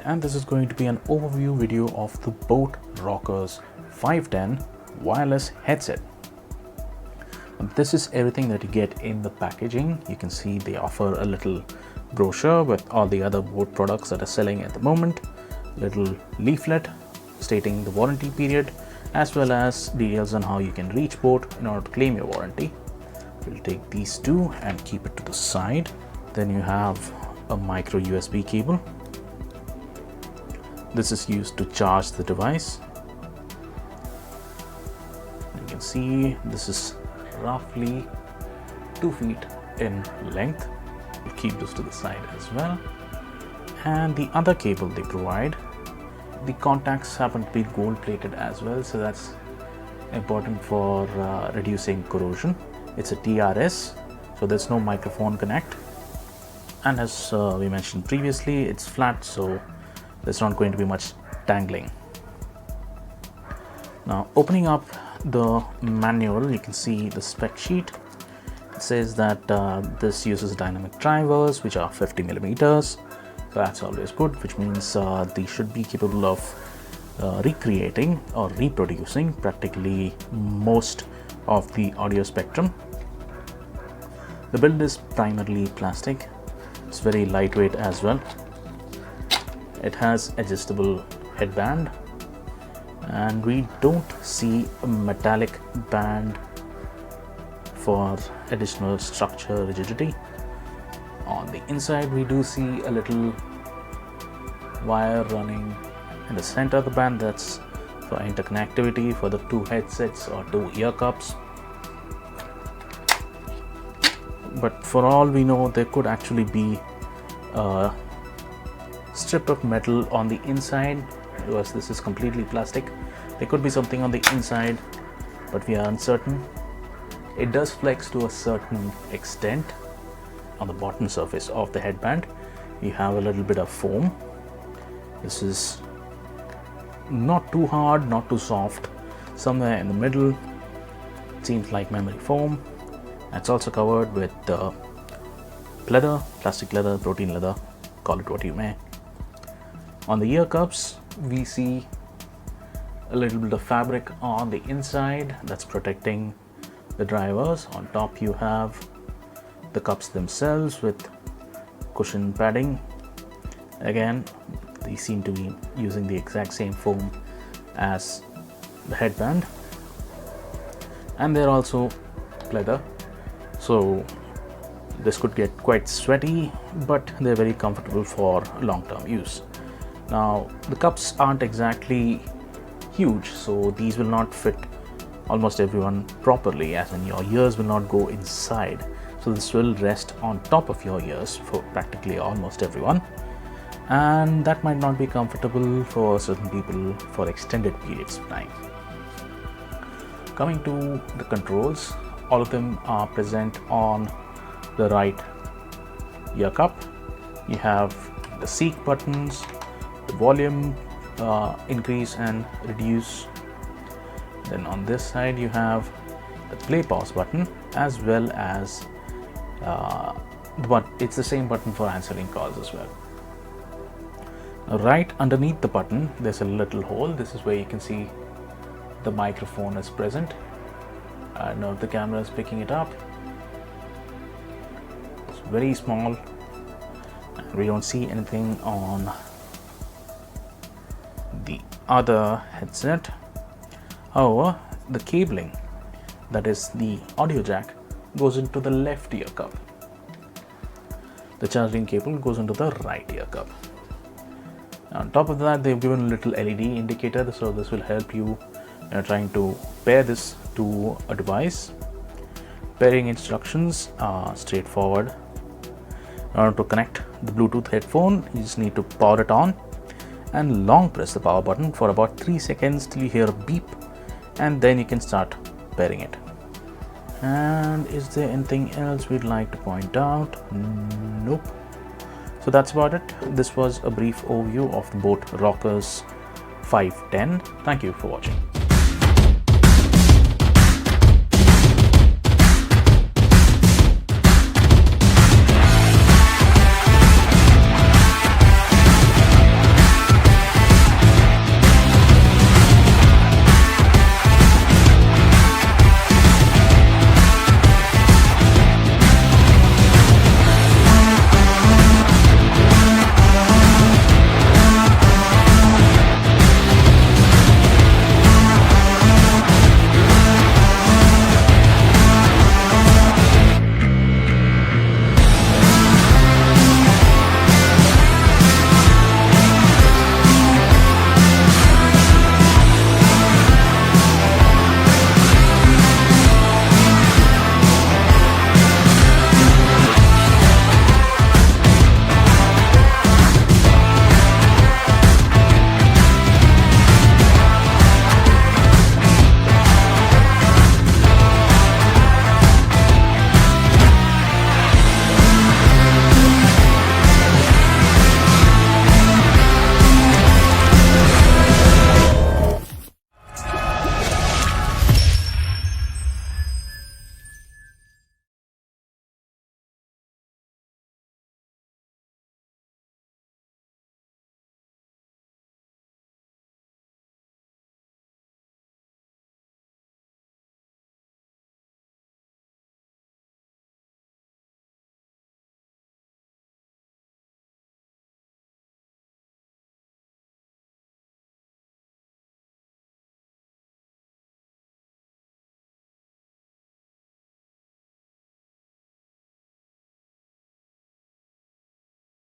And this is going to be an overview video of the boAt Rockerz 510 wireless headset. This is everything that you get in the packaging. You can see they offer a little brochure with all the other boAt products that are selling at the moment, little leaflet stating the warranty period, as well as details on how you can reach boAt in order to claim your warranty. We'll take these two and keep it to the side. Then you have a micro USB cable. This is used to charge the device. You can see this is roughly 2 feet in length. We'll keep this to the side as well. And the other cable they provide, the contacts happen to be gold plated as well, so that's important for reducing corrosion. It's a TRS, so there's no microphone connect. And as we mentioned previously, it's flat, so there's not going to be much dangling. Now, opening up the manual, you can see the spec sheet. It says that this uses dynamic drivers, which are 50 millimeters. So that's always good, which means they should be capable of recreating or reproducing practically most of the audio spectrum. The build is primarily plastic. It's very lightweight as well. It has adjustable headband, and we don't see a metallic band for additional structure rigidity. On the inside, we do see a little wire running in the center of the band. That's for interconnectivity for the two headsets or two ear cups. But for all we know, there could actually be a strip of metal on the inside, because this is completely plastic. There could be something on the inside, but we are uncertain. It does flex to a certain extent. On the bottom surface of the headband, you have a little bit of foam. This is not too hard, not too soft, somewhere in the middle. It seems like memory foam. It's also covered with leather, plastic leather, protein leather, call it what you may. On the ear cups, we see a little bit of fabric on the inside that's protecting the drivers. On top, you have the cups themselves with cushion padding. Again, they seem to be using the exact same foam as the headband, and they're also leather, so this could get quite sweaty, but they're very comfortable for long-term use. Now, the cups aren't exactly huge, so these will not fit almost everyone properly, as in your ears will not go inside. So this will rest on top of your ears for practically almost everyone, and that might not be comfortable for certain people for extended periods of time. Coming to the controls, all of them are present on the right ear cup. You have the seek buttons, the volume increase and reduce. Then on this side you have the play pause button, as well as it's the same button for answering calls as well. Now, right underneath the button there's a little hole. This is where you can see the microphone is present. I don't know if the camera is picking it up. It's very small. We don't see anything on the other headset. However, the cabling, that is the audio jack, goes into the left ear cup. The charging cable goes into the right ear cup. On top of that, they've given a little LED indicator, so this will help you trying to pair this to a device. Pairing instructions are straightforward. In order to connect the Bluetooth headphone, you just need to power it on, and long press the power button for about 3 seconds till you hear a beep, and then you can start pairing it. And is there anything else we'd like to point out? Nope. So that's about it. This was a brief overview of the boAt Rockerz 510. Thank you for watching.